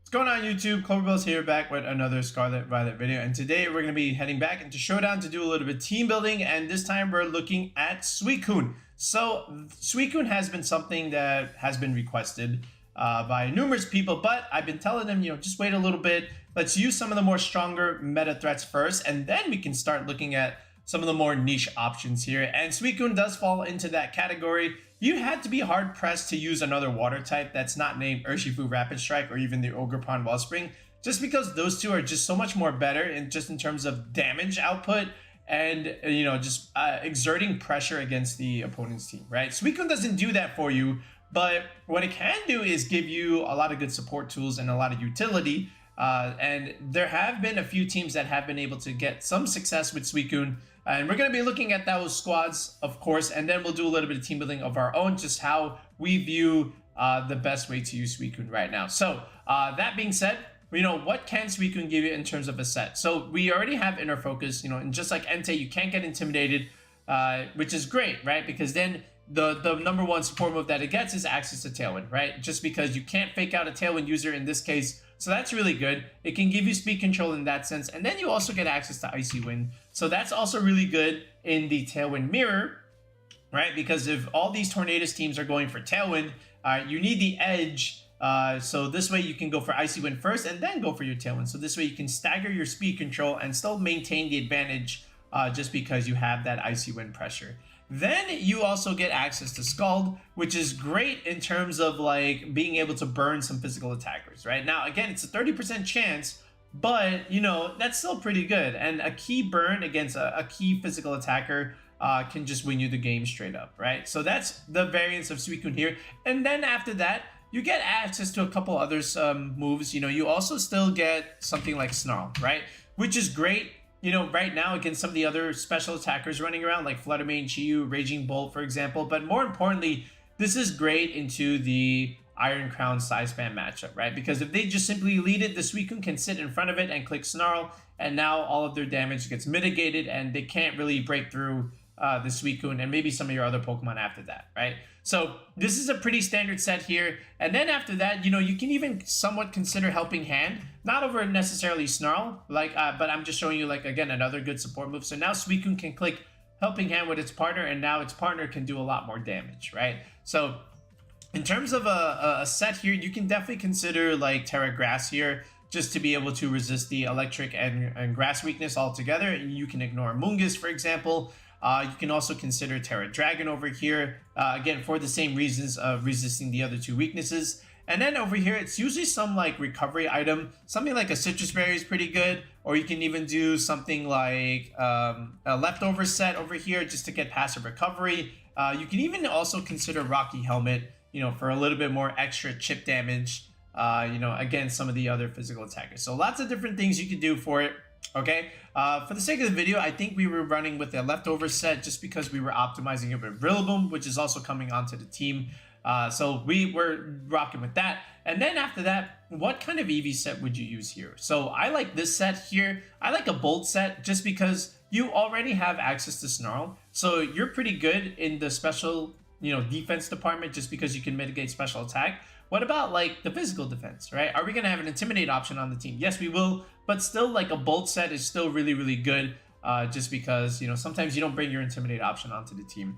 What's going on YouTube? Cloverbell's here back with another Scarlet Violet video, and today we're going to be heading back into Showdown to do a little bit of team building, and this time we're looking at Suicune. So Suicune has been something that has been requested by numerous people, but I've been telling them, just wait a little bit. Let's use some of the more stronger meta threats first, and then we can start looking at some of the more niche options here. And Suicune does fall into that category. You had to be hard pressed to use another water type that's not named Urshifu-Rapid Strike or even the Ogerpon-Wellspring, just because those two are just so much more better in terms of damage output and just exerting pressure against the opponent's team, right? Suicune doesn't do that for you, but what it can do is give you a lot of good support tools and a lot of utility. And there have been a few teams that have been able to get some success with Suicune. And we're going to be looking at those squads, of course, and then we'll do a little bit of team building of our own, just how we view the best way to use Suicune right now. So that being said, what can Suicune give you in terms of a set? So we already have Inner Focus, and just like Entei, you can't get intimidated, which is great, right? Because then the number one support move that it gets is access to Tailwind, right? Just because you can't fake out a Tailwind user in this case. So that's really good. It can give you speed control in that sense. And then you also get access to Icy Wind. So that's also really good in the Tailwind mirror, right? Because if all these Tornadus teams are going for Tailwind, you need the edge. So this way you can go for Icy Wind first and then go for your Tailwind. So this way you can stagger your speed control and still maintain the advantage just because you have that Icy Wind pressure. Then you also get access to Scald, which is great in terms of like being able to burn some physical attackers, right? Now, again, it's a 30% chance, but that's still pretty good. And a key burn against a key physical attacker can just win you the game straight up, right? So that's the variance of Suicune here. And then after that, you get access to a couple other moves. You also still get something like Snarl, right? Which is great. Right now against some of the other special attackers running around like Flutter Mane, Chi-Yu, Raging Bolt, for example. But more importantly, this is great into the Iron Crown side spam matchup, right? Because if they just simply lead it, the Suicune can sit in front of it and click Snarl, and now all of their damage gets mitigated and they can't really break through the Suicune and maybe some of your other Pokemon after that, right? So this is a pretty standard set here. And then after that, you can even somewhat consider Helping Hand, not over necessarily Snarl, but I'm just showing you, like, again, another good support move. So now Suicune can click Helping Hand with its partner, and now its partner can do a lot more damage, right? So in terms of a set here, you can definitely consider like Terra Grass here, just to be able to resist the electric and grass weakness altogether. You can ignore Mungus, for example. You can also consider Terra Dragon over here, again, for the same reasons of resisting the other two weaknesses. And then over here, it's usually some like recovery item. Something like a Citrus Berry is pretty good. Or you can even do something like a leftover set over here just to get passive recovery. You can even also consider Rocky Helmet, for a little bit more extra chip damage, against some of the other physical attackers. So lots of different things you can do for it. Okay, for the sake of the video, I think we were running with a leftover set just because we were optimizing it with Rillaboom, which is also coming onto the team. So we were rocking with that. And then after that, what kind of EV set would you use here? So I like this set here. I like a Bolt set just because you already have access to Snarl. So you're pretty good in the special, defense department just because you can mitigate special attack. What about like the physical defense, right? Are we going to have an Intimidate option on the team? Yes, we will. But still, like a Bolt set is still really, really good just because, sometimes you don't bring your Intimidate option onto the team.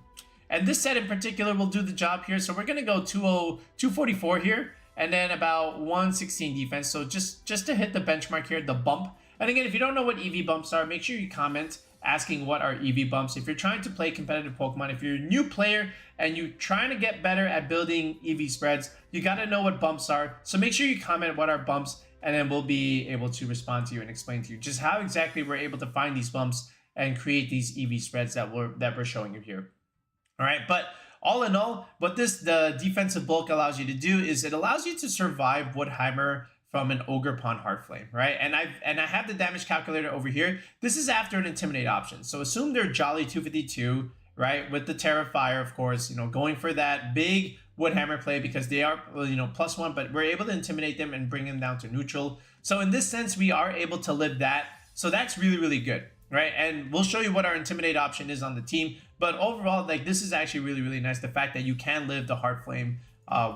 And this set in particular will do the job here. So we're going to go 244 here and then about 116 defense. So just to hit the benchmark here, the bump. And again, if you don't know what EV bumps are, make sure you comment asking what are EV bumps. If you're trying to play competitive Pokemon, if you're a new player and you're trying to get better at building EV spreads, you got to know what bumps are. So make sure you comment what are bumps, and then we'll be able to respond to you and explain to you just how exactly we're able to find these bumps and create these EV spreads that we're showing you here. All right, but all in all, what the defensive bulk allows you to do is it allows you to survive Woodheimer from an Ogerpon Heartflame, right? And I have the damage calculator over here. This is after an Intimidate option. So assume they're Jolly 252, right? With the Terrifier, of course, going for that big Woodhammer play because they are, +1, but we're able to intimidate them and bring them down to neutral. So in this sense, we are able to live that. So that's really, really good, right? And we'll show you what our Intimidate option is on the team. But overall, like, this is actually really, really nice. The fact that you can live the Heartflame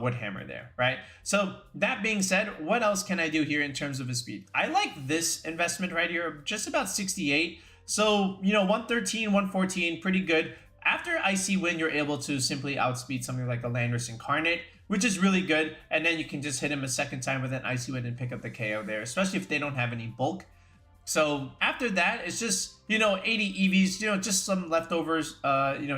Wood Hammer there, right? So that being said, what else can I do here in terms of his speed? I like this investment right here, just about 68. So, 113, 114, pretty good. After Icy Wind, you're able to simply outspeed something like a Landorus Incarnate, which is really good. And then you can just hit him a second time with an Icy Wind and pick up the KO there, especially if they don't have any bulk. So after that, it's just, 80 EVs, just some leftovers,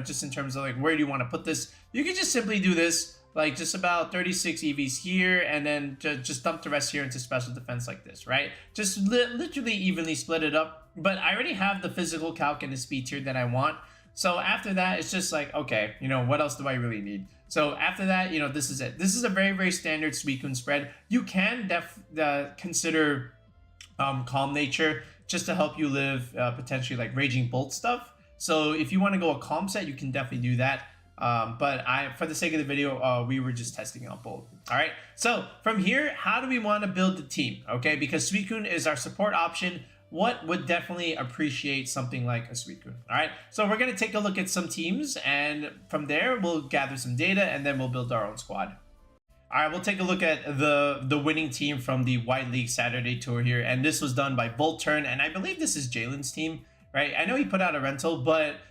just in terms of like, where do you want to put this? You can just simply do this, like just about 36 EVs here, and then just dump the rest here into special defense like this, right? Just literally evenly split it up. But I already have the physical calc and the speed tier that I want. So after that, it's just like, okay, what else do I really need? So after that, this is it. This is a very, very standard Suicune spread. You can consider Calm Nature just to help you live potentially like Raging Bolt stuff. So if you want to go a Calm set, you can definitely do that. But for the sake of the video, we were just testing out Bolt. All right. So from here, how do we want to build the team? Okay, because Suicune is our support option. What would definitely appreciate something like a Suicune? All right, so we're going to take a look at some teams, and from there we'll gather some data, and then we'll build our own squad. All right, we'll take a look at the winning team from the White League Saturday Tour here, and this was done by Volturn, and I believe this is Jalen's team, right? I know he put out a rental, but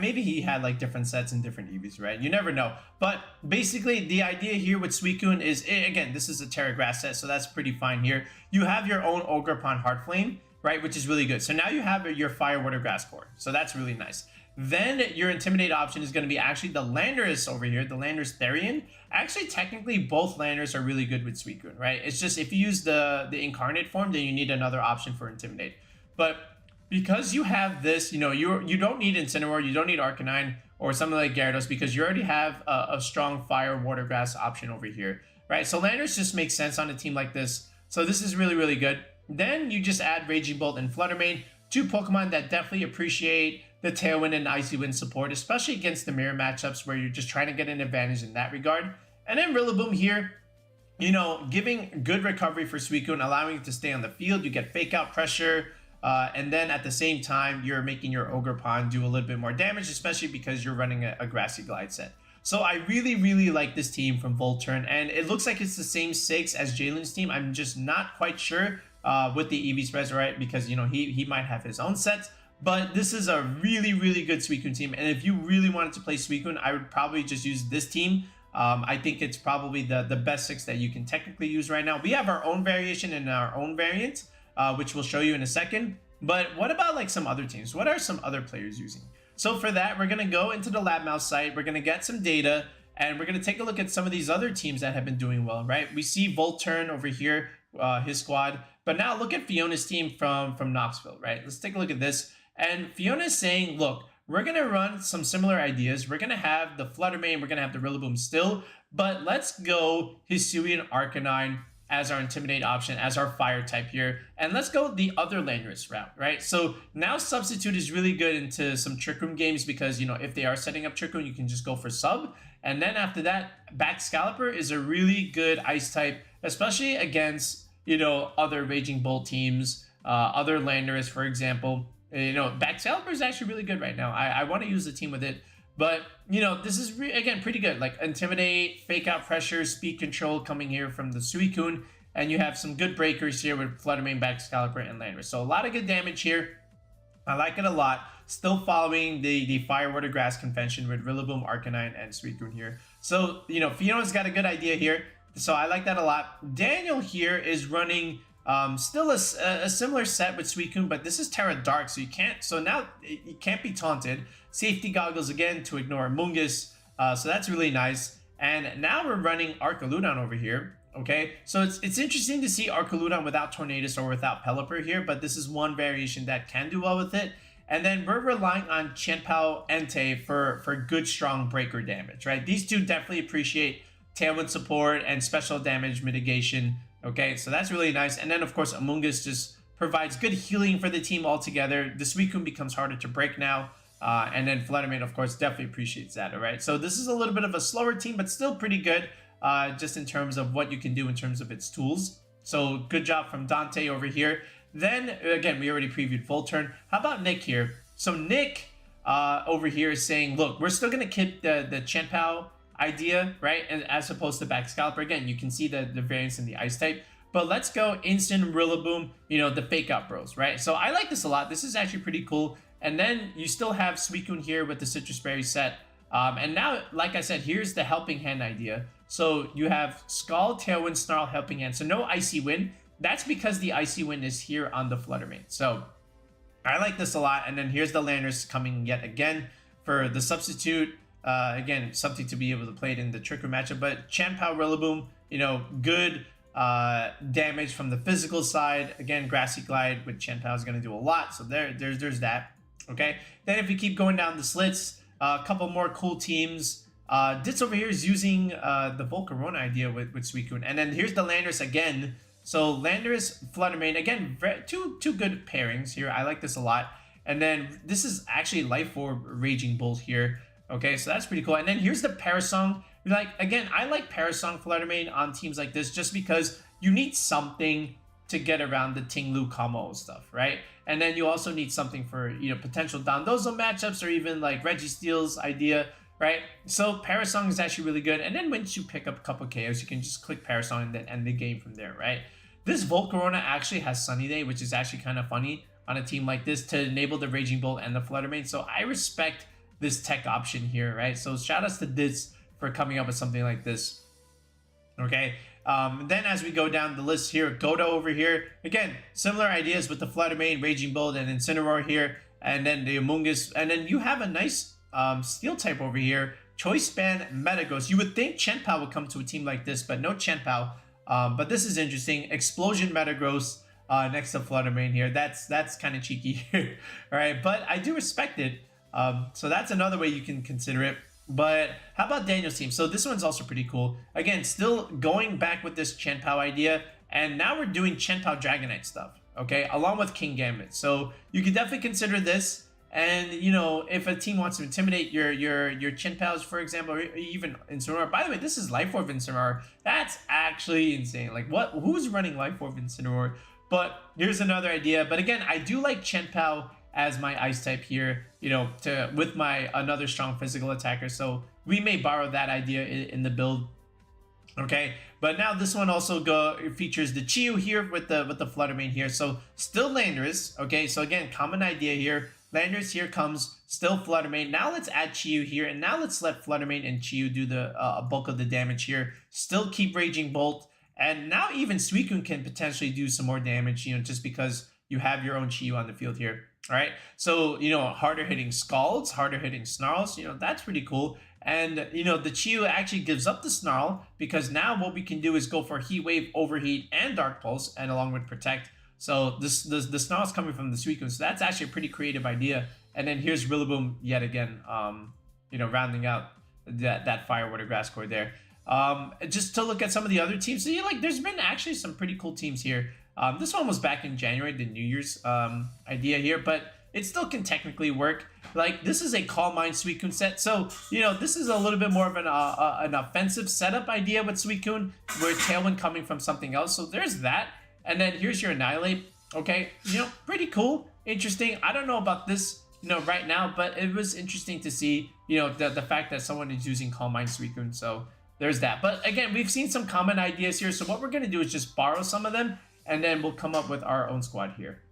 maybe he had like different sets and different EVs, right? You never know. But basically, the idea here with Suicune is, again, this is a Terra Grass set, so that's pretty fine here. You have your own Ogerpon Heartflame, right? Which is really good. So now you have your Fire, Water, Grass core. So that's really nice. Then your Intimidate option is going to be actually the Landorus over here, the Landorus Therian. Actually, technically, both Landorus are really good with Suicune, right? It's just if you use the Incarnate form, then you need another option for Intimidate. But because you have this, you don't need Incineroar, you don't need Arcanine or something like Gyarados because you already have a strong Fire, Water, Grass option over here, right? So Landorus just makes sense on a team like this. So this is really, really good. Then you just add Raging Bolt and Flutter Mane, two Pokemon that definitely appreciate the Tailwind and Icy Wind support, especially against the mirror matchups where you're just trying to get an advantage in that regard. And then Rillaboom here, giving good recovery for Suicune, allowing it to stay on the field. You get fake out pressure, and then at the same time, you're making your Ogerpon do a little bit more damage, especially because you're running a Grassy Glide set. So I really, really like this team from Volturn, and it looks like it's the same 6 as Jalen's team. I'm just not quite sure with the EV spreads, right? Because, he might have his own sets. But this is a really, really good Suicune team. And if you really wanted to play Suicune, I would probably just use this team. I think it's probably the best 6 that you can technically use right now. We have our own variation and our own variant, which we'll show you in a second. But what about like some other teams? What are some other players using? So for that, we're going to go into the LabMouse site. We're going to get some data. And we're going to take a look at some of these other teams that have been doing well, right? We see Volturn over here, his squad. But now look at Fiona's team from Knoxville, right? Let's take a look at this. And Fiona's saying, look, we're going to run some similar ideas. We're going to have the Flutter Mane. We're going to have the Rillaboom still. But let's go Hisuian-Arcanine as our Intimidate option, as our Fire type here. And let's go the other Landorus route, right? So now Substitute is really good into some Trick Room games because, if they are setting up Trick Room, you can just go for Sub. And then after that, Baxcalibur is a really good Ice type, especially against, other Raging Bolt teams, other Landorus, for example. Baxcalibur is actually really good right now. I want to use the team with it. But, this is, again, pretty good. Like, Intimidate, Fake Out Pressure, Speed Control coming here from the Suicune. And you have some good breakers here with Flutter Mane, Baxcalibur, and Landorus. So a lot of good damage here. I like it a lot. Still following the Fire, Water, Grass convention with Rillaboom, Arcanine, and Suicune here. So, Fiona's got a good idea here. So I like that a lot. Daniel here is running still a similar set with Suicune, but this is Terra Dark, so you can't. So now you can't be taunted. Safety Goggles again to ignore Mungus. So that's really nice. And now we're running Archaludon over here. Okay, so it's interesting to see Archaludon without Tornadus or without Pelipper here, but this is one variation that can do well with it. And then we're relying on Chien-Pao Entei for good, strong breaker damage, right? These two definitely appreciate Tailwind support and special damage mitigation. Okay, so that's really nice. And then, of course, Amoonguss just provides good healing for the team altogether. The Suicune becomes harder to break now. And then Flutter Mane, of course, definitely appreciates that, all right? So this is a little bit of a slower team, but still pretty good just in terms of what you can do in terms of its tools. So good job from Dante over here. Then, again, we already previewed Volturn. How about Nick here? So Nick over here is saying, look, we're still going to keep the Chien-Pao idea, right? And as opposed to back Scalper, again, you can see the variance in the ice type. But let's go instant Rillaboom, the fake out bros, right? So I like this a lot. This is actually pretty cool. And then you still have Suicune here with the Citrus Berry set. And now, like I said, here's the helping hand idea. So you have Scald, Tailwind, Snarl, helping hand. So no Icy Wind. That's because the Icy Wind is here on the Flutter Mane. So I like this a lot. And then here's the Landorus coming yet again for the substitute. Again, something to be able to play it in the Trick Room matchup. But Chien-Pao Rillaboom, good damage from the physical side. Again, Grassy Glide with Chien-Pao is going to do a lot. So there's that. Okay. Then if we keep going down the slits, a couple more cool teams. Ditz over here is using the Volcarona idea with Suicune. And then here's the Landorus again. So Landorus, Flutter Mane, again, two good pairings here. I like this a lot. And then this is actually Life Orb Raging Bolt here. Okay, so that's pretty cool. And then here's the Parasong. Again, I like Parasong Flutter Mane on teams like this just because you need something to get around the Ting-Lu combo stuff, right? And then you also need something for, potential Dondozo matchups or even like Registeel's idea, right? So Parasong is actually really good. And then once you pick up a couple KOs, you can just click Parasong and then end the game from there, right? This Volcarona actually has Sunny Day, which is actually kind of funny on a team like this to enable the Raging Bolt and the Flutter Mane. So I respect this tech option here, right? So shout outs to Ditz for coming up with something like this. Okay. Then as we go down the list here, Godo over here. Again, similar ideas with the Flutter Mane, Raging Bolt, and Incineroar here. And then the Amoonguss. And then you have a nice Steel type over here. Choice Band, Metagross. You would think Chien-Pao would come to a team like this, but no Chien-Pao. But this is interesting. Explosion Metagross next to Flutter Mane here. That's kind of cheeky here. All right, but I do respect it. So that's another way you can consider it. But how about Daniel's team? So this one's also pretty cool. Again, still going back with this Chien-Pao idea. And now we're doing Chien-Pao Dragonite stuff, okay? Along with King Gambit. So you could definitely consider this. And, if a team wants to intimidate your Chien-Paos, for example, or even Incineroar. By the way, this is Life Orb Incineroar. That's actually insane. Like, who's running Life Orb Incineroar? But here's another idea. But again, I do like Chien-Pao as my ice type here, with my another strong physical attacker. So we may borrow that idea in the build. Okay, but now this one also features the Chi-Yu here with the Flutter Mane here. So still Landorus. Okay, so again, common idea here. Landorus here comes, still Flutter Mane. Now let's add Chi-Yu here, and now let's let Flutter Mane and Chi-Yu do the bulk of the damage here. Still keep Raging Bolt, and now even Suicune can potentially do some more damage, just because you have your own Chi-Yu on the field here. All right, so harder hitting Scalds, harder hitting Snarls, that's pretty cool. And the Chi-Yu actually gives up the Snarl because now what we can do is go for Heat Wave, Overheat, and Dark Pulse, and along with Protect. So the Snarl's coming from the Suicune, so that's actually a pretty creative idea. And then here's Rillaboom yet again, rounding out that Fire Water Grass core there. Just to look at some of the other teams, so there's been actually some pretty cool teams here. This one was back in January, the New Year's idea here, but it still can technically work. This is a Calm Mind Suicune set, so this is a little bit more of an offensive setup idea with Suicune, where Tailwind coming from something else. So there's that. And then here's your Annihilate. Okay, pretty cool, interesting. I don't know about this, right now, but it was interesting to see, the fact that someone is using Calm Mind Suicune. So there's that. But again, we've seen some common ideas here. So what we're gonna do is just borrow some of them, and then we'll come up with our own squad here.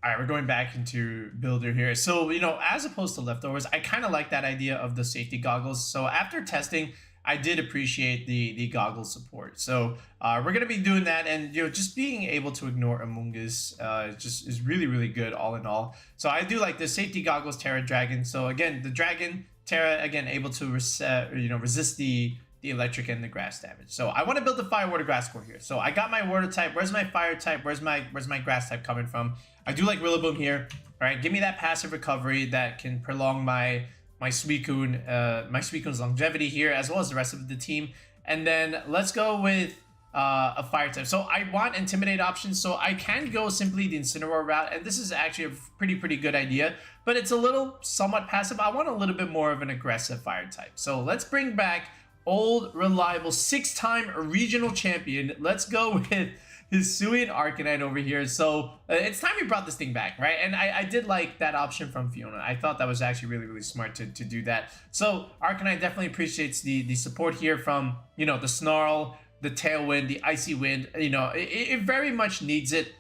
All right, we're going back into Builder here. So, as opposed to Leftovers, I kind of like that idea of the safety goggles. So after testing, I did appreciate the goggle support. So we're going to be doing that, and just being able to ignore Amoonguss just is really, really good all in all. So I do like the safety goggles Terra Dragon. So again, the Dragon Terra, again, able to resist the electric and the grass damage. So I want to build the Fire Water Grass core here. So I got my water type. Where's my fire type? Where's my grass type coming from? I do like Rillaboom here. All right, give me that passive recovery that can prolong my Suicune's longevity here, as well as the rest of the team. And then let's go with a fire type. So I want Intimidate options, so I can go simply the Incineroar route, and this is actually a pretty good idea, but it's a little somewhat passive. I want a little bit more of an aggressive fire type. So let's bring back old, reliable, 6-time regional champion. Let's go with Hisuian-Arcanine over here. So it's time we brought this thing back, right? And I did like that option from Fiona. I thought that was actually really, really smart to do that. So Arcanine definitely appreciates the support here from, you know, the Snarl, the Tailwind, the Icy Wind. You know, it very much needs it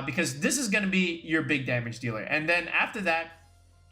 because this is going to be your big damage dealer. And then after that,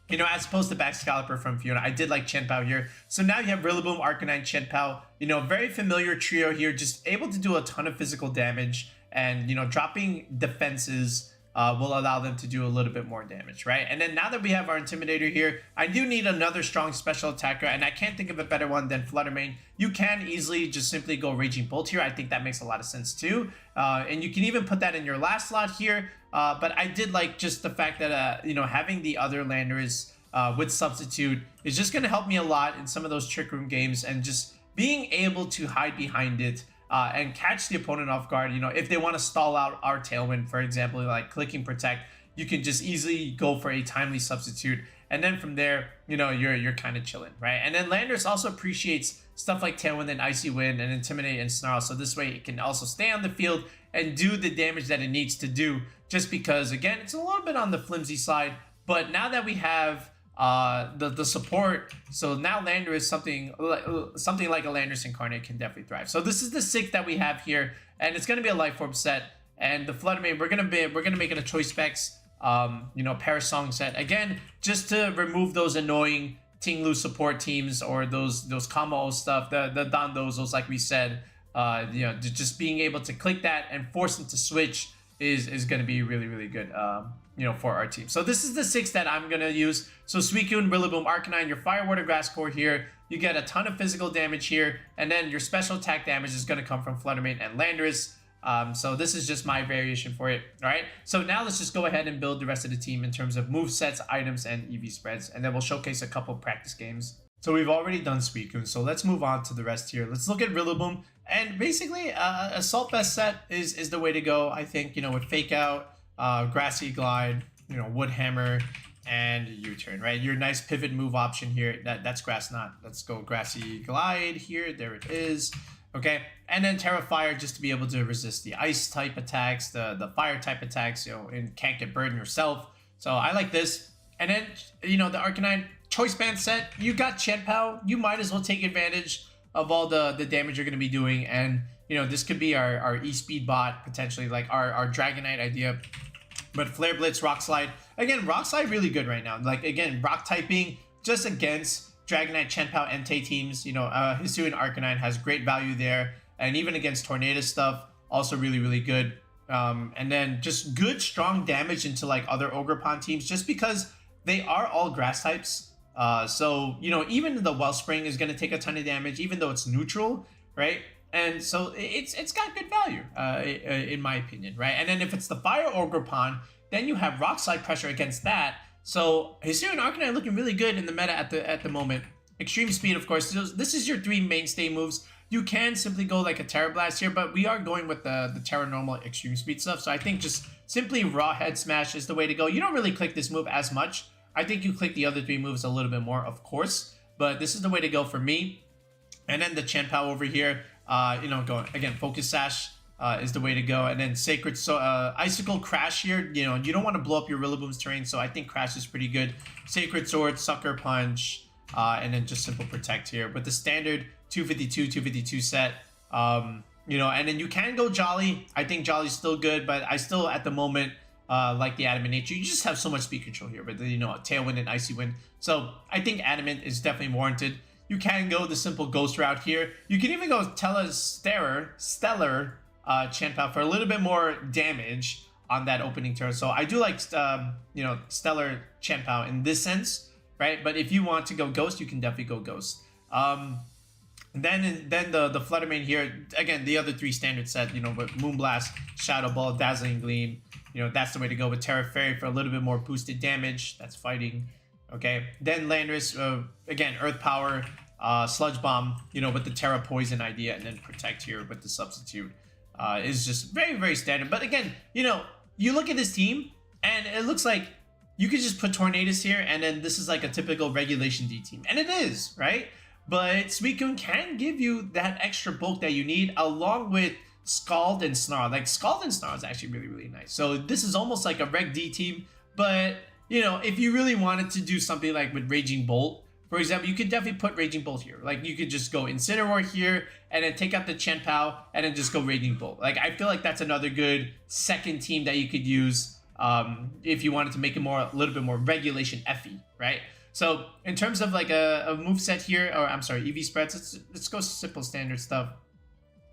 you know, as opposed to back Scalper from Fiona, I did like Chien-Pao here. So now you have Rillaboom, Arcanine, Chien-Pao. You know, very familiar trio here, just able to do a ton of physical damage. And, you know, dropping defenses will allow them to do a little bit more damage, right? And then now that we have our Intimidator here, I do need another strong special attacker, and I can't think of a better one than Flutter Mane. You can easily just simply go Raging Bolt here. I think that makes a lot of sense too. And you can even put that in your last slot here. But I did like just the fact that, you know, having the other Landorus with Substitute is just going to help me a lot in some of those Trick Room games, and just being able to hide behind it and catch the opponent off guard. You know, if they want to stall out our Tailwind, for example, like clicking Protect, you can just easily go for a timely Substitute. And then from there, you know, you're kind of chilling, right? And then Landorus also appreciates stuff like Tailwind and Icy Wind and Intimidate and Snarl. So this way it can also stay on the field and do the damage that it needs to do, just because, again, it's a little bit on the flimsy side. But now that we have the support, so now Landorus, something like a Landorus Incarnate can definitely thrive. So this is the 6 that we have here, and it's going to be a Life Orb set. And the Flutter Mane, we're gonna make it a Choice Specs, you know, Parasong set, again, just to remove those annoying Ting-Lu support teams, or those combo stuff, the Dondozos, like we said. You know, just being able to click that and force them to switch is going to be really, really good, you know, for our team. So this is the 6 that I'm going to use. So Suicune, Rillaboom, Arcanine, your Fire, Water, Grass core here. You get a ton of physical damage here, and then your special attack damage is going to come from Flutter Mane and Landorus. So this is just my variation for it. All right. So now let's just go ahead and build the rest of the team in terms of move sets, items, and EV spreads, and then we'll showcase a couple practice games. So we've already done Suicune, so let's move on to the rest here. Let's look at Rillaboom, and basically Assault Vest set is the way to go, I think. You know, with Fake Out, Grassy Glide, you know, Wood Hammer, and U-Turn, right? Your nice pivot move option here. That's Grass Knot. Let's go Grassy Glide here. There it is. Okay, and then Terra Fire, just to be able to resist the ice type attacks, the fire type attacks, you know, and can't get burned yourself. So I like this. And then, you know, the Arcanine Choice Band set, you got Chien-Pao. You might as well take advantage of all the damage you're going to be doing. And, you know, this could be our E-Speed bot, potentially, like our Dragonite idea. But Flare Blitz, Rock Slide. Again, Rock Slide really good right now. Like, again, Rock typing just against Dragonite, Chien-Pao, Entei teams. You know, Hisuian-Arcanine has great value there. And even against Tornado stuff, also really, really good. And then just good, strong damage into, like, other Ogerpon teams, just because they are all grass types. So, you know, even the Wellspring is going to take a ton of damage, even though it's neutral, right? And so it's got good value, in my opinion, right? And then if it's the Fire Ogerpon, then you have Rock Slide pressure against that. So Hisuian-Arcanine looking really good in the meta at the moment. Extreme Speed, of course. This is your 3 mainstay moves. You can simply go like a Terra Blast here, but we are going with the Terra Normal Extreme Speed stuff. So I think just simply Raw Head Smash is the way to go. You don't really click this move as much. I think you click the other 3 moves a little bit more, of course, but this is the way to go for me. And then the Chien-Pao over here, you know, go again, Focus Sash is the way to go. And then Sacred Icicle Crash here, you know, you don't want to blow up your Rillaboom's terrain, so I think Crash is pretty good. Sacred Sword, Sucker Punch, and then just Simple Protect here. With the standard 252 set, you know, and then you can go Jolly. I think Jolly's still good, but I still, at the moment, like the Adamant Nature, you just have so much speed control here, but you know, Tailwind and Icy Wind. So I think Adamant is definitely warranted. You can go the simple Ghost route here. You can even go Stellar Chien-Pao for a little bit more damage on that opening turn. So I do like, you know, Stellar Chien-Pao in this sense, right? But if you want to go Ghost, you can definitely go Ghost. Then the Flutter Mane here, again, the other 3 standard set, you know, with Moonblast, Shadow Ball, Dazzling Gleam. You know, that's the way to go with Terra Fairy for a little bit more boosted damage. That's fighting. Okay. Then Landorus, again, Earth Power, Sludge Bomb, you know, with the Terra Poison idea, and then Protect here with the Substitute. Is just very, very standard. But again, you know, you look at this team, and it looks like you could just put Tornadus here, and then this is like a typical Regulation D team. And it is, right? But Suicune can give you that extra bulk that you need, along with Scald and Snarl. Like Scald and Snarl is actually really, really nice. So this is almost like a Reg D team, but you know, if you really wanted to do something like with Raging Bolt, for example, you could definitely put Raging Bolt here. Like you could just go Incineroar here and then take out the Chien-Pao and then just go Raging Bolt. Like I feel like that's another good second team that you could use if you wanted to make it a little bit more regulation F-y, right? So in terms of like a moveset here, or I'm sorry, EV spreads, let's go simple standard stuff.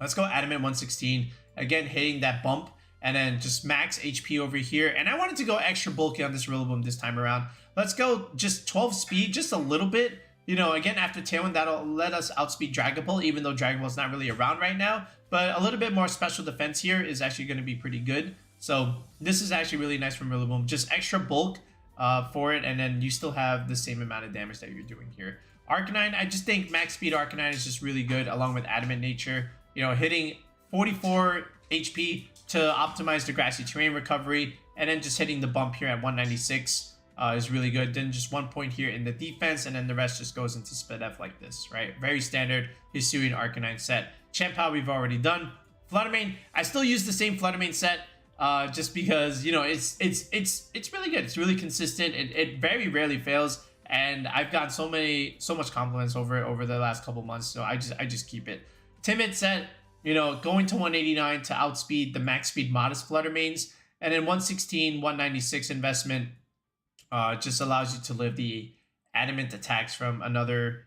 Let's go Adamant 116. Again, hitting that bump and then just max HP over here. And I wanted to go extra bulky on this Rillaboom this time around. Let's go just 12 speed, just a little bit. You know, again, after Tailwind, that'll let us outspeed Dragapult, even though Dragapult's not really around right now. But a little bit more special defense here is actually going to be pretty good. So this is actually really nice from Rillaboom. Just extra bulk for it, and then you still have the same amount of damage that you're doing here. Arcanine, I just think max speed Arcanine is just really good, along with Adamant Nature. You know, hitting 44 HP to optimize the grassy terrain recovery, and then just hitting the bump here at 196 is really good. Then just 1 point here in the defense, and then the rest just goes into split F like this, right? Very standard Hisuian-Arcanine set. Chien-Pao we've already done. Flutter Mane, I still use the same Flutter Mane set just because, you know, it's really good. It's really consistent. It very rarely fails, and I've gotten so much compliments over it over the last couple months, so I just keep it. Timid set, you know, going to 189 to outspeed the max speed modest Flutter Manes, and then 116, 196 investment just allows you to live the adamant attacks from another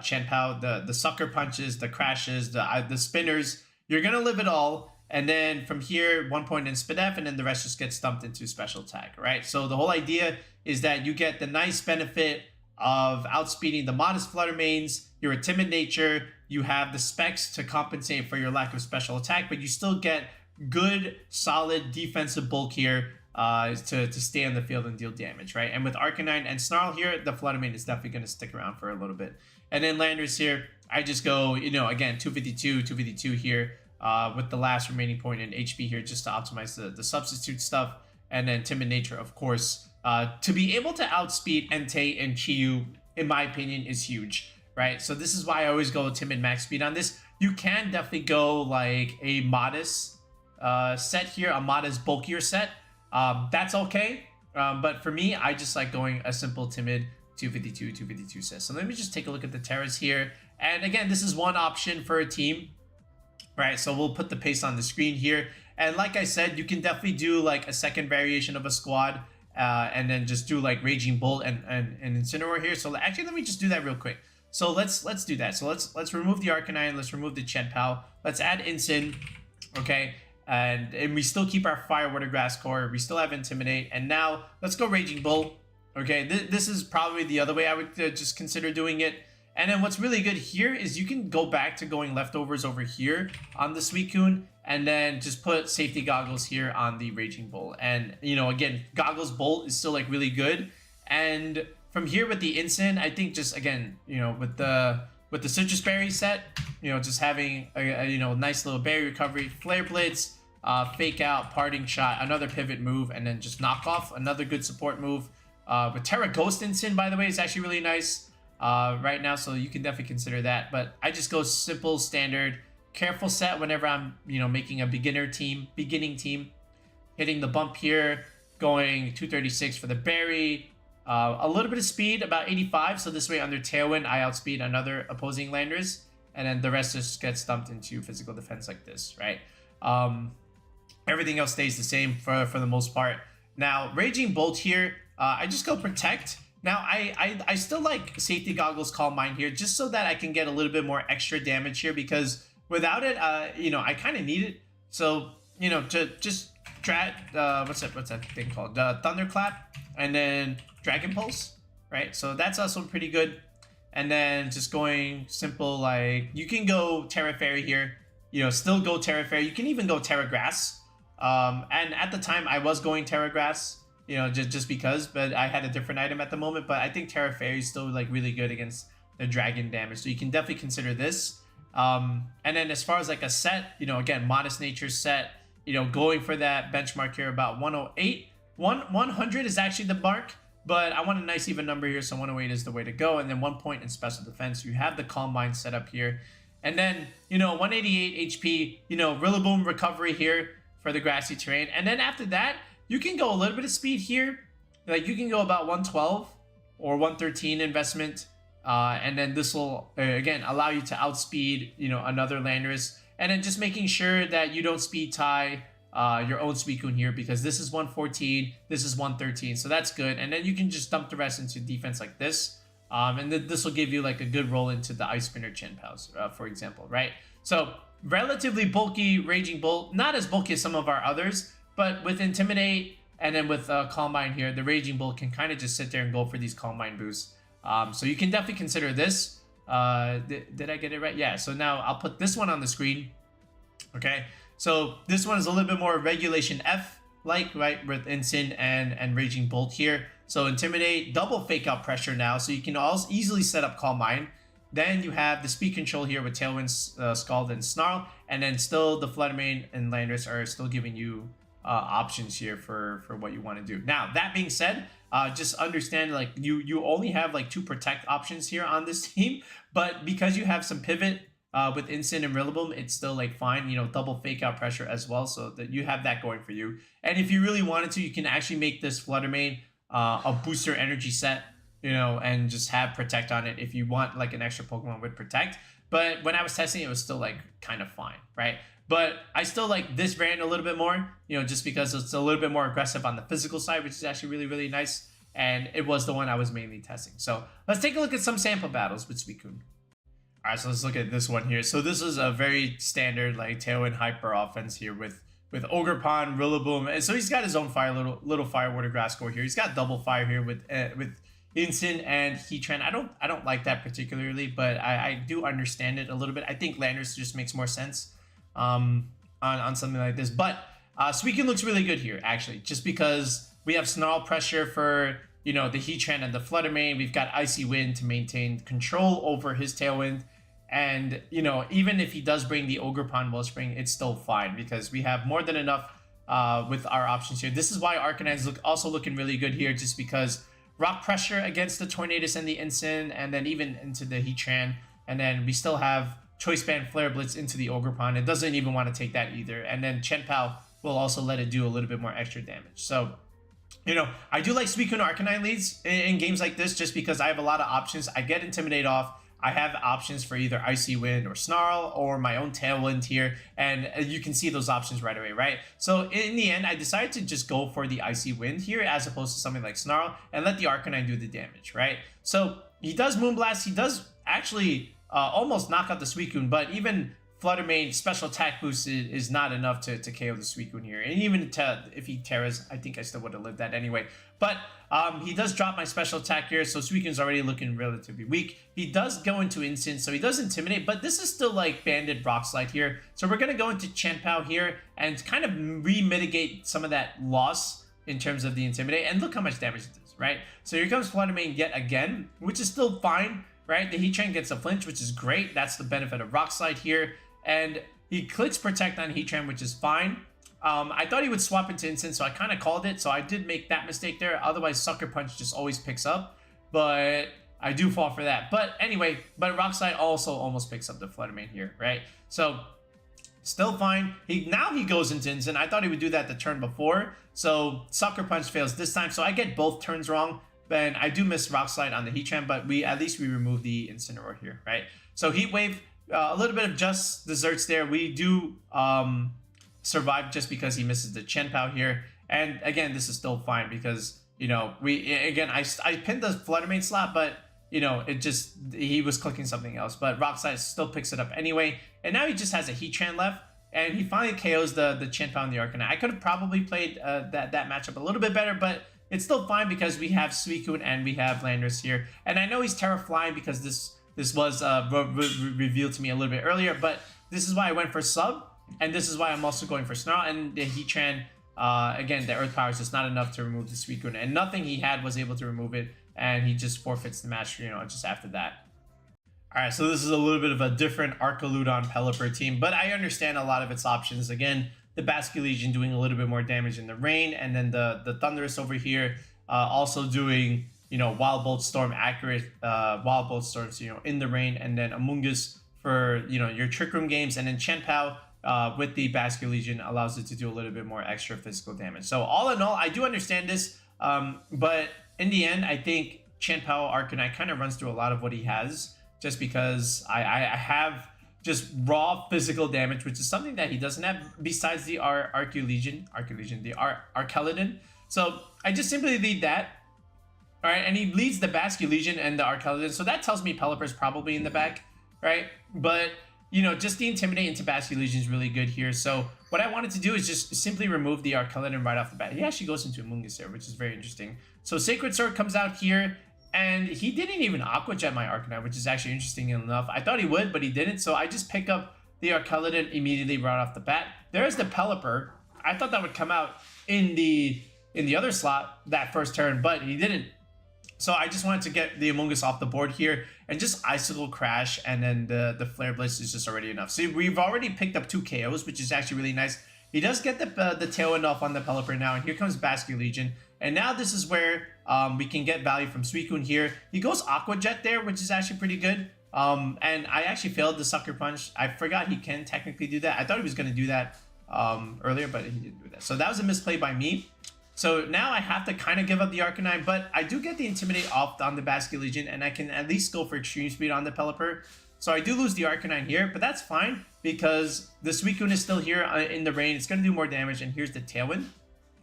Chien-Pao, the sucker punches, the crashes, the spinners. You're gonna live it all, and then from here 1 point in Spit F, and then the rest just gets dumped into special attack, right? So the whole idea is that you get the nice benefit of outspeeding the modest Flutter Manes. You're a timid nature. You have the specs to compensate for your lack of special attack, but you still get good, solid defensive bulk here to stay on the field and deal damage, right? And with Arcanine and Snarl here, the Flutter Mane is definitely going to stick around for a little bit. And then Landorus here, I just go, you know, again, 252 here with the last remaining point in HP here just to optimize the substitute stuff. And then Timid Nature, of course, to be able to outspeed Entei and Chiyu, in my opinion, is huge, right? So this is why I always go Timid max speed on this. You can definitely go like a modest set here, a modest bulkier set. That's okay. But for me, I just like going a simple Timid 252 set. So let me just take a look at the Terras here. And again, this is one option for a team, right? So we'll put the pace on the screen here. And like I said, you can definitely do like a second variation of a squad and then just do like Raging Bolt and Incineroar here. So actually, let me just do that real quick. So let's do that. So let's remove the Arcanine. Let's remove the Chien-Pao. Let's add Incin, okay? And we still keep our Fire, Water, Grass core. We still have Intimidate. And now let's go Raging Bolt. Okay, this is probably the other way I would just consider doing it. And then what's really good here is you can go back to going leftovers over here on the Suicune, and then just put safety goggles here on the Raging Bolt. And, you know, again, Goggles Bolt is still like really good. And from here with the Incin, I think just, again, you know, with the Citrus Berry set, you know, just having a you know, nice little berry recovery, Flare Blitz, Fake Out, Parting Shot, another pivot move, and then just Knock Off, another good support move. With Terra Ghost Incin, by the way, is actually really nice right now, so you can definitely consider that. But I just go simple, standard, careful set whenever I'm, you know, making a beginning team. Hitting the bump here, going 236 for the berry, a little bit of speed, about 85. So this way under Tailwind, I outspeed another opposing Landorus, and then the rest just gets dumped into physical defense like this, right? Everything else stays the same for the most part. Now, Raging Bolt here, I just go Protect. Now, I still like Safety Goggles Calm Mind here, just so that I can get a little bit more extra damage here, because without it, you know, I kind of need it. So, you know, to just what's that thing called? Thunderclap, and then Dragon Pulse, right? So that's also pretty good. And then just going simple, like, you can go Terra Fairy here, you know, still go Terra Fairy. You can even go Terra Grass. And at the time, I was going Terra Grass, you know, just because, but I had a different item at the moment. But I think Terra Fairy is still like really good against the dragon damage, so you can definitely consider this. And then as far as like a set, you know, again, Modest Nature set, you know, going for that benchmark here about 108. 100 is actually the mark, but I want a nice even number here, so 108 is the way to go. And then 1 point in special defense. You have the Calm Mind set up here. And then, 188 HP, Rillaboom recovery here for the grassy terrain. And then after that, you can go a little bit of speed here. Like you can go about 112 or 113 investment. And then this will, again, allow you to outspeed, another Landorus. And then just making sure that you don't speed tie your own Suicune here, because this is 114, this is 113, so that's good. And then you can just dump the rest into defense like this. And this will give you like a good roll into the Ice Spinner Chien-Paos, for example, right? So relatively bulky Raging Bolt, not as bulky as some of our others, but with Intimidate and then with Calm Mind here, the Raging Bolt can kind of just sit there and go for these Calm Mind boosts. So you can definitely consider this. Did I get it right? Yeah, so now I'll put this one on the screen. Okay, so this one is a little bit more Regulation F like, right, with Instant and Raging Bolt here. So Intimidate, double Fake Out Pressure now, so you can also easily set up Calm Mind. Then you have the speed control here with Tailwind, Scald, and Snarl, and then still the Flutter Mane and Landorus are still giving you options here for what you want to do. Now, that being said, just understand like you only have like 2 protect options here on this team, but because you have some pivot with Instant and Rillaboom, it's still like fine, double Fake Out Pressure as well, so that you have that going for you. And if you really wanted to, you can actually make this Flutter Mane a booster energy set, and just have Protect on it if you want like an extra Pokemon with Protect. But when I was testing it was still like kind of fine, right? But I still like this variant a little bit more, just because it's a little bit more aggressive on the physical side, which is actually really, really nice. And it was the one I was mainly testing. So let's take a look at some sample battles with Suicune. All right, so let's look at this one here. So this is a very standard like Tailwind Hyper offense here with Ogerpon, Rillaboom, and so he's got his own fire, little fire water grass core here. He's got double fire here with Instant and Heatran. I don't like that particularly, but I do understand it a little bit. I think Landorus just makes more sense on something like this. But Suicune looks really good here actually, just because we have Snarl pressure for the Heatran and the Flutter Mane. We've got Icy Wind to maintain control over his Tailwind. And, even if he does bring the Ogerpon-Wellspring, it's still fine because we have more than enough with our options here. This is why Arcanine's also looking really good here, just because Rock Pressure against the Tornadus and the Instant, and then even into the Heatran. And then we still have Choice Band Flare Blitz into the Ogerpon. It doesn't even want to take that either. And then Chien-Pao will also let it do a little bit more extra damage. So, I do like Suicune Arcanine leads in games like this just because I have a lot of options. I get Intimidate off. I have options for either Icy Wind or Snarl or my own Tailwind here, and you can see those options right away, right? So in the end, I decided to just go for the Icy Wind here as opposed to something like Snarl and let the Arcanine do the damage, right? So he does Moonblast. He does actually almost knock out the Suicune, but even Flutter Mane special attack boost is not enough to KO the Suicune here. And even if he Terras, I think I still would have lived that anyway. But he does drop my special attack here, so Suicune's already looking relatively weak. He does go into Instant, so he does Intimidate, but this is still like Banded Rock Slide here. So we're going to go into Chien-Pao here and kind of re-mitigate some of that loss in terms of the Intimidate. And look how much damage it does, right? So here comes Flutter Mane yet again, which is still fine, right? The Heatran gets a flinch, which is great. That's the benefit of Rock Slide here. And he clicks Protect on Heatran, which is fine. I thought he would swap into Instant, so I kind of called it. So I did make that mistake there. Otherwise, Sucker Punch just always picks up. But I do fall for that. But anyway, Rock Slide also almost picks up the Flutter Mane here, right? So still fine. Now he goes into Instant. I thought he would do that the turn before. So Sucker Punch fails this time. So I get both turns wrong. And I do miss Rock Slide on the Heatran, but at least we remove the Incineroar here, right? So Heat Wave. A little bit of just desserts there. We do survive just because he misses the Chien-Pao here. And again, this is still fine because, I pinned the Flutter Mane slot, but, he was clicking something else. But Rock Slide still picks it up anyway. And now he just has a Heatran left. And he finally KOs the Chien-Pao and the Arcanine. I could have probably played that matchup a little bit better, but it's still fine because we have Suicune and we have Landorus here. And I know he's Terra Flying because this was revealed to me a little bit earlier, but this is why I went for sub, and this is why I'm also going for Snarl. And the Heatran, again, the Earth Power is just not enough to remove the Suicune, and nothing he had was able to remove it, and he just forfeits the match, just after that. All right, so this is a little bit of a different Archaludon Pelipper team, but I understand a lot of its options. Again, the Basculegion doing a little bit more damage in the rain, and then the Thunderous over here also doing Wild Bolt Storm accurate Wild Bolt Storms in the rain, and then Amoonguss for, you know, your Trick Room games, and then Chien-Pao with the Basket Legion allows it to do a little bit more extra physical damage. So all in all, I do understand this, but in the end, I think Chien-Pao Arcanine kind of runs through a lot of what he has, just because I have just raw physical damage, which is something that he doesn't have besides the Arcaladon. So I just simply lead that. All right, and he leads the Basket Legion and the Arcaladon, so that tells me Pelipper's probably in the back, right? But, you know, just the Intimidate into Basket Legion is really good here. So what I wanted to do is just simply remove the Arcaladon right off the bat. He actually goes into Amoonguss there, which is very interesting. So Sacred Sword comes out here, and he didn't even Aqua Jet my Arcanine, which is actually interesting enough. I thought he would, but he didn't, so I just pick up the Arcaladon immediately right off the bat. There's the Pelipper. I thought that would come out in the other slot that first turn, but he didn't. So I just wanted to get the Amoonguss off the board here and just Icicle Crash, and then the Flare Blitz is just already enough. So we've already picked up 2 KOs, which is actually really nice. He does get the Tailwind off on the Pelipper now, and here comes Basket Legion. And now this is where we can get value from Suicune here. He goes Aqua Jet there, which is actually pretty good. And I actually failed the Sucker Punch. I forgot he can technically do that. I thought he was going to do that earlier, but he didn't do that. So that was a misplay by me. So now I have to kind of give up the Arcanine, but I do get the Intimidate off on the Basket Legion, and I can at least go for Extreme Speed on the Pelipper. So I do lose the Arcanine here, but that's fine because the Suicune is still here in the rain. It's going to do more damage, and here's the Tailwind.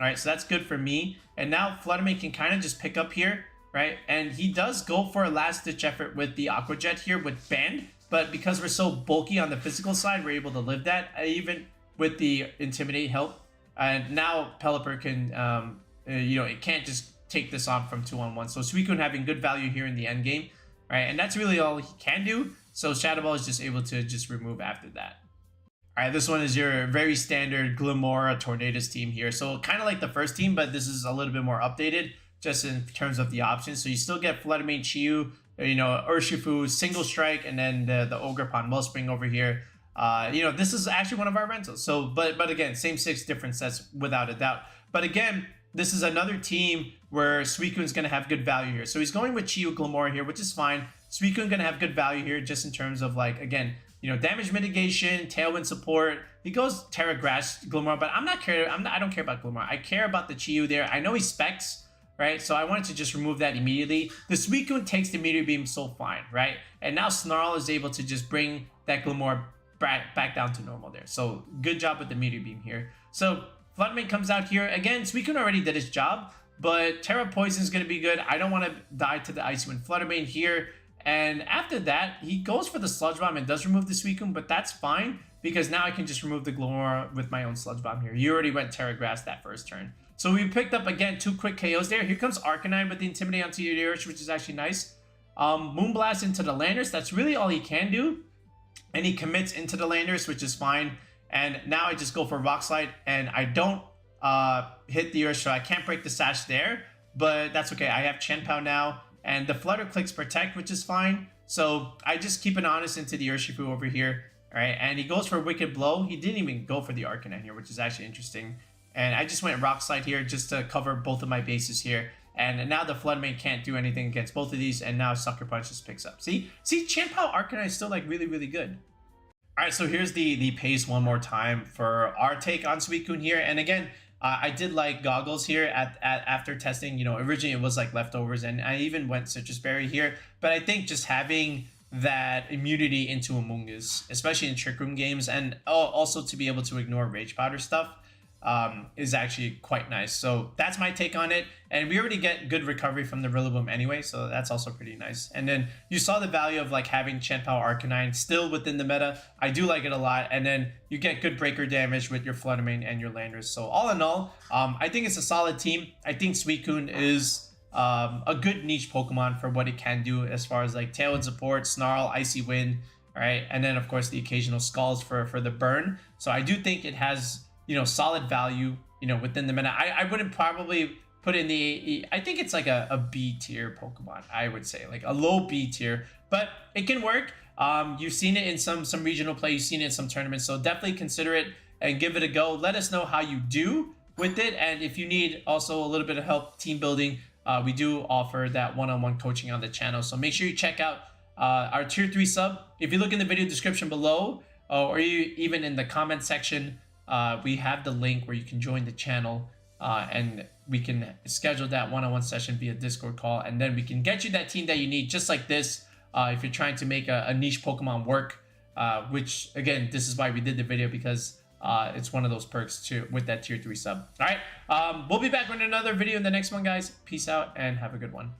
All right, so that's good for me. And now Flutter Mane can kind of just pick up here, right? And he does go for a last-ditch effort with the Aqua Jet here with Band, but because we're so bulky on the physical side, we're able to live that, even with the Intimidate help. And now Pelipper can, you know, it can't just take this on from 2-on-1. So Suicune having good value here in the end game, right? And that's really all he can do. So Shadow Ball is just able to just remove after that. All right, this one is your very standard Glimmora Tornadus team here. So kind of like the first team, but this is a little bit more updated just in terms of the options. So you still get Flutter Mane, Chiyu, you know, Urshifu, Single Strike, and then the Ogerpon-Wellspring over here. You know, this is actually one of our rentals. So, but again, same 6 different sets without a doubt. But again, this is another team where Suicune's going to have good value here. So he's going with Chiyu Glimmora here, which is fine. Suicune going to have good value here just in terms of, like, again, you know, damage mitigation, Tailwind support. He goes Terra Grass Glimmora, but I don't care about Glimmora. I care about the Chiyu there. I know he specs, right? So I wanted to just remove that immediately. The Suicune takes the Meteor Beam so fine, right? And now Snarl is able to just bring that Glimmora back down to normal there. So good job with the Meteor Beam here. So Flutter Mane comes out here. Again, Suicune already did his job, but Terra Poison is going to be good. I don't want to die to the Icy Wind Flutter Mane here. And after that, he goes for the Sludge Bomb and does remove the Suicune, but that's fine because now I can just remove the Glimmora with my own Sludge Bomb here. You already went Terra Grass that first turn. So we picked up, again, 2 quick KOs there. Here comes Arcanine with the Intimidate onto the Ursh, which is actually nice. Moonblast into the Landorus. That's really all he can do. And he commits into the Landorus, which is fine. And now I just go for Rock Slide, and I don't hit the Ursh, so I can't break the Sash there. But that's okay. I have Chien-Pao now. And the Flutter clicks Protect, which is fine. So I just keep an Honest into the Urshifu over here. All right, and he goes for Wicked Blow. He didn't even go for the Arcanine here, which is actually interesting. And I just went Rock Slide here just to cover both of my bases here. And now the Flutter Mane can't do anything against both of these. And now Sucker Punch just picks up. See, Chien-Pao Arcanine is still, like, really, really good. All right, so here's the pace one more time for our take on Suicune here. And again, I did like Goggles here after testing. You know, originally it was like leftovers, and I even went Citrus Berry here. But I think just having that immunity into Amoonguss, especially in Trick Room games, and also to be able to ignore Rage Powder stuff, is actually quite nice. So that's my take on it. And we already get good recovery from the Rillaboom anyway, so that's also pretty nice. And then you saw the value of, like, having Chien-Pao Arcanine still within the meta. I do like it a lot. And then you get good breaker damage with your Flutter Mane and your Landorus. So all in all, I think it's a solid team. I think Suicune is a good niche Pokemon for what it can do as far as, like, Tailwind support, Snarl, Icy Wind, all right? And then, of course, the occasional Skulls for the burn. So I do think it has, you know, solid value, you know, within the meta. I wouldn't probably put in the, I think it's like a B tier Pokemon, I would say, like a low B tier, but it can work. You've seen it in some regional play, you've seen it in some tournaments, so definitely consider it and give it a go. Let us know how you do with it, and if you need also a little bit of help team building, we do offer that one-on-one coaching on the channel, so make sure you check out our tier 3 sub. If you look in the video description below, or even in the comment section, we have the link where you can join the channel, and we can schedule that one-on-one session via Discord call, and then we can get you that team that you need, just like this, if you're trying to make a niche Pokemon work, which, again, this is why we did the video, because it's one of those perks too with that tier 3 sub. All right, we'll be back with another video in the next one, guys. Peace out and have a good one.